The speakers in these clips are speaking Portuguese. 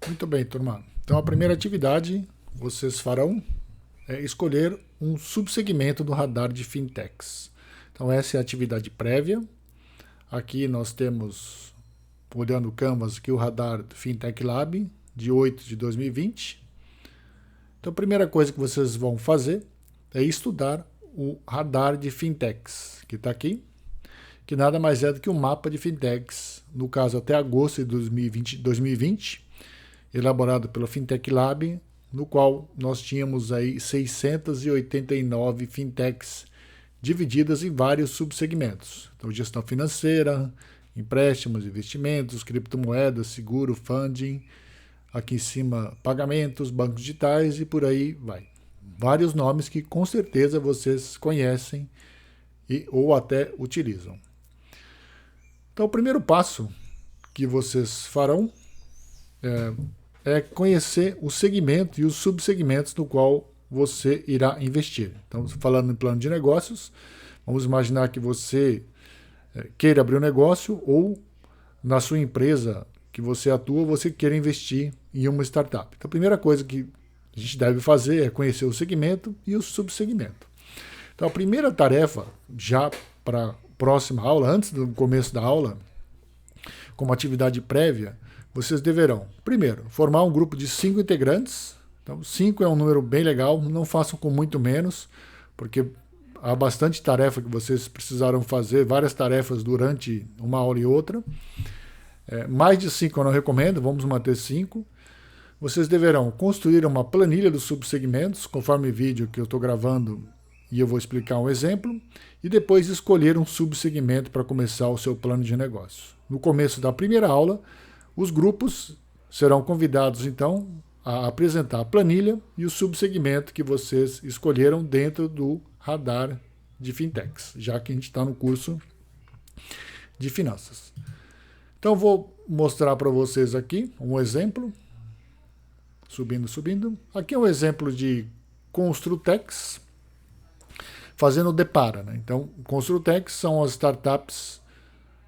Muito bem, turma. Então, a primeira atividade vocês farão é escolher um subsegmento do radar de fintechs. Então, essa é a atividade prévia. Aqui nós temos, olhando o Canvas, aqui o radar do Fintech Lab, de 8 de 2020. Então, a primeira coisa que vocês vão fazer é estudar o radar de fintechs, que está aqui, que nada mais é do que um mapa de fintechs, no caso até agosto de 2020, elaborado pelo Fintech Lab, no qual nós tínhamos aí 689 fintechs divididas em vários subsegmentos. Então, gestão financeira, empréstimos, investimentos, criptomoedas, seguro, funding, aqui em cima pagamentos, bancos digitais e por aí vai. Vários nomes que com certeza vocês conhecem ou até utilizam. Então, o primeiro passo que vocês farão é conhecer o segmento e os subsegmentos no qual você irá investir. Então, falando em plano de negócios, vamos imaginar que você queira abrir um negócio ou na sua empresa que você atua, você queira investir em uma startup. Então, a primeira coisa que a gente deve fazer é conhecer o segmento e o subsegmento. Então, a primeira tarefa, já para a próxima aula, antes do começo da aula, como atividade prévia, vocês deverão, primeiro, formar um grupo de 5 integrantes. Então, 5 é um número bem legal, não façam com muito menos, porque há bastante tarefa que vocês precisarão fazer, várias tarefas durante uma aula e outra. Mais de 5 eu não recomendo, vamos manter 5. Vocês deverão construir uma planilha dos subsegmentos, conforme o vídeo que eu estou gravando e eu vou explicar um exemplo, e depois escolher um subsegmento para começar o seu plano de negócio. No começo da primeira aula, os grupos serão convidados, então, a apresentar a planilha e o subsegmento que vocês escolheram dentro do radar de fintechs, já que a gente está no curso de finanças. Então, vou mostrar para vocês aqui um exemplo. Subindo. Aqui é um exemplo de Construtex fazendo o Depara. Né? Então, Construtex são as startups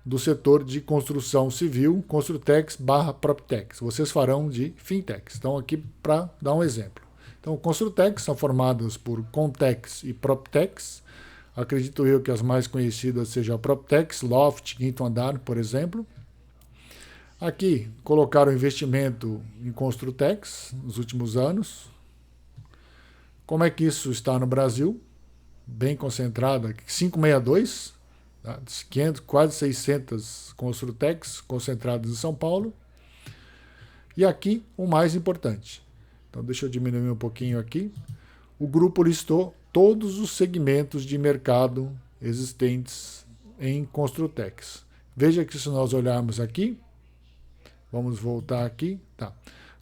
do setor de construção civil, Construtex/PropTex. Vocês farão de fintechs. Então, aqui para dar um exemplo. Então, Construtex são formadas por Contex e PropTex. Acredito eu que as mais conhecidas sejam a PropTex, Loft, Quinto Andar, por exemplo. Aqui, colocaram investimento em Construtex nos últimos anos. Como é que isso está no Brasil? Bem concentrado, 562, tá? 500, quase 600 Construtex concentrados em São Paulo. E aqui, o mais importante. Então, deixa eu diminuir um pouquinho aqui. O grupo listou todos os segmentos de mercado existentes em Construtex. Veja que se nós olharmos aqui, vamos voltar aqui. Tá.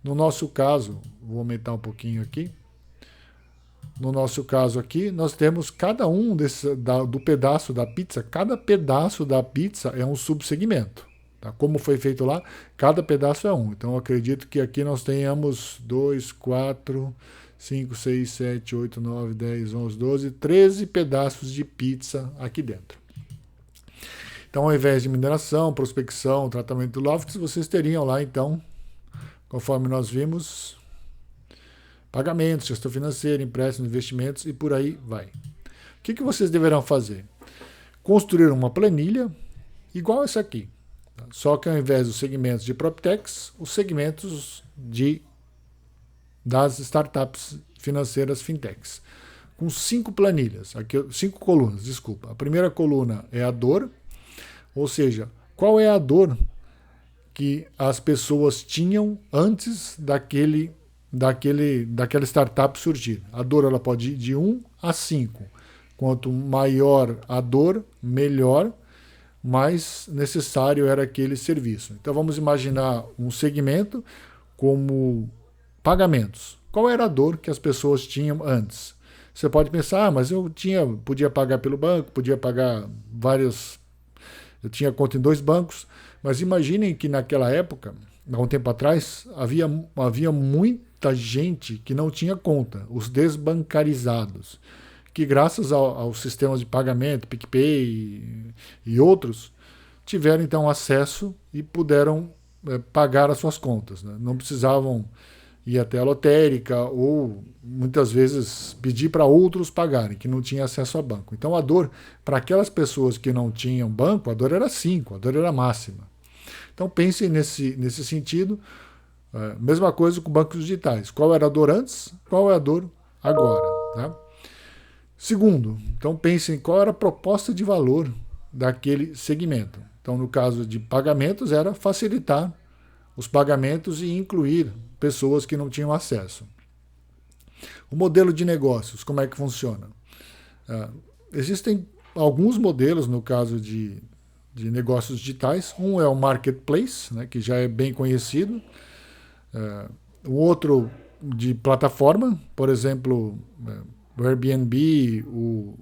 No nosso caso, vou aumentar um pouquinho aqui. No nosso caso aqui, nós temos cada um do pedaço da pizza. Cada pedaço da pizza é um subsegmento. Tá? Como foi feito lá, cada pedaço é um. Então, eu acredito que aqui nós tenhamos 2, 4, 5, 6, 7, 8, 9, 10, 11, 12, 13 pedaços de pizza aqui dentro. Então, ao invés de mineração, prospecção, tratamento do LOFTS, vocês teriam lá, então, conforme nós vimos, pagamentos, gestão financeira, empréstimos, investimentos e por aí vai. O que vocês deverão fazer? Construir uma planilha igual essa aqui. Só que ao invés dos segmentos de PropTex, os segmentos das startups financeiras fintechs. Com 5 planilhas, aqui 5 colunas, desculpa. A primeira coluna é a dor, ou seja, qual é a dor que as pessoas tinham antes daquela startup surgir. A dor ela pode ir de 1 a 5. Quanto maior a dor, melhor, mais necessário era aquele serviço. Então vamos imaginar um segmento como pagamentos. Qual era a dor que as pessoas tinham antes? Você pode pensar, mas podia pagar pelo banco, podia pagar eu tinha conta em 2 bancos, mas imaginem que naquela época, há um tempo atrás, havia muita gente que não tinha conta, os desbancarizados, que graças aos sistemas de pagamento, PicPay e outros, tiveram então acesso e puderam pagar as suas contas, né? Não precisavam ir até a lotérica ou muitas vezes pedir para outros pagarem, que não tinham acesso a banco. Então a dor, para aquelas pessoas que não tinham banco, a dor era 5, a dor era máxima. Então pensem nesse sentido. Mesma coisa com bancos digitais. Qual era a dor antes? Qual é a dor agora? Tá? Segundo, então pensem qual era a proposta de valor daquele segmento. Então, no caso de pagamentos, era facilitar os pagamentos e incluir pessoas que não tinham acesso. O modelo de negócios, como é que funciona? Existem alguns modelos no caso de negócios digitais. Um é o marketplace, né, que já é bem conhecido. O outro de plataforma, por exemplo, o Airbnb, o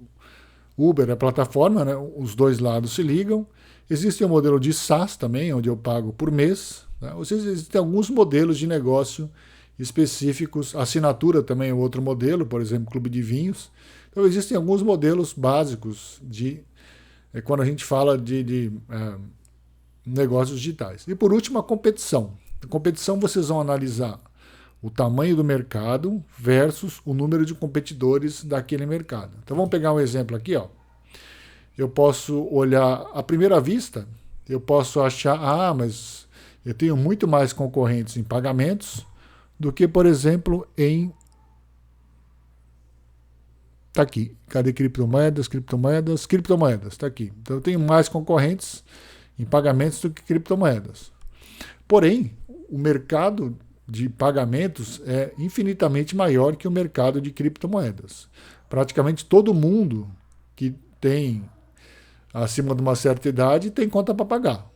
Uber, a plataforma, né, os dois lados se ligam. Existe o modelo de SaaS também, onde eu pago por mês. Né? Ou seja, existem alguns modelos de negócio específicos. Assinatura também é outro modelo, por exemplo, clube de vinhos. Então, existem alguns modelos básicos quando a gente fala de negócios digitais. E, por último, a competição. Na competição, vocês vão analisar o tamanho do mercado versus o número de competidores daquele mercado. Então, vamos pegar um exemplo aqui. Ó. Eu posso olhar à primeira vista, eu posso achar, mas eu tenho muito mais concorrentes em pagamentos do que, por exemplo, em... Está aqui. Cadê criptomoedas? Está aqui. Então eu tenho mais concorrentes em pagamentos do que criptomoedas. Porém, o mercado de pagamentos é infinitamente maior que o mercado de criptomoedas. Praticamente todo mundo que tem acima de uma certa idade tem conta para pagar.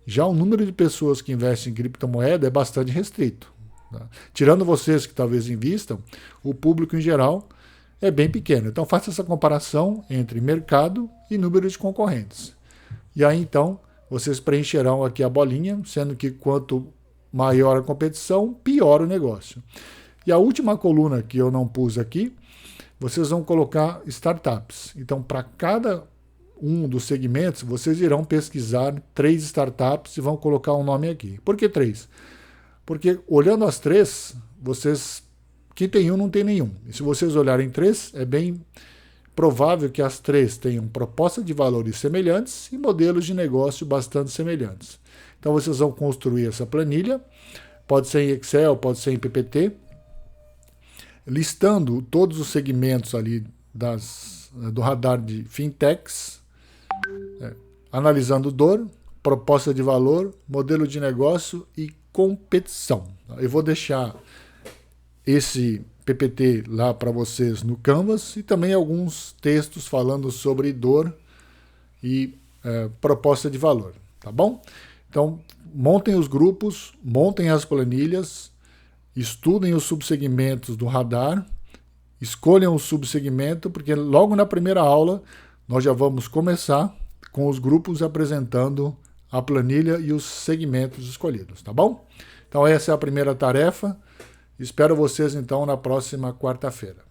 Já o número de pessoas que investem em criptomoeda é bastante restrito. Tá? Tirando vocês que talvez invistam, o público em geral é bem pequeno. Então faça essa comparação entre mercado e número de concorrentes. E aí então vocês preencherão aqui a bolinha, sendo que quanto maior a competição, pior o negócio. E a última coluna que eu não pus aqui, vocês vão colocar startups. Então para cada um dos segmentos, vocês irão pesquisar 3 startups e vão colocar um nome aqui. Por que 3? Porque olhando as 3, vocês... Quem tem um não tem nenhum. E se vocês olharem 3, é bem provável que as 3 tenham proposta de valores semelhantes e modelos de negócio bastante semelhantes. Então vocês vão construir essa planilha, pode ser em Excel, pode ser em PPT, listando todos os segmentos ali do radar de fintechs, analisando dor, proposta de valor, modelo de negócio e competição. Eu vou deixar esse PPT lá para vocês no Canvas e também alguns textos falando sobre dor e proposta de valor, tá bom? Então, montem os grupos, montem as planilhas, estudem os subsegmentos do radar, escolham o subsegmento, porque logo na primeira aula nós já vamos começar com os grupos apresentando a planilha e os segmentos escolhidos, tá bom? Então essa é a primeira tarefa. Espero vocês, então, na próxima quarta-feira.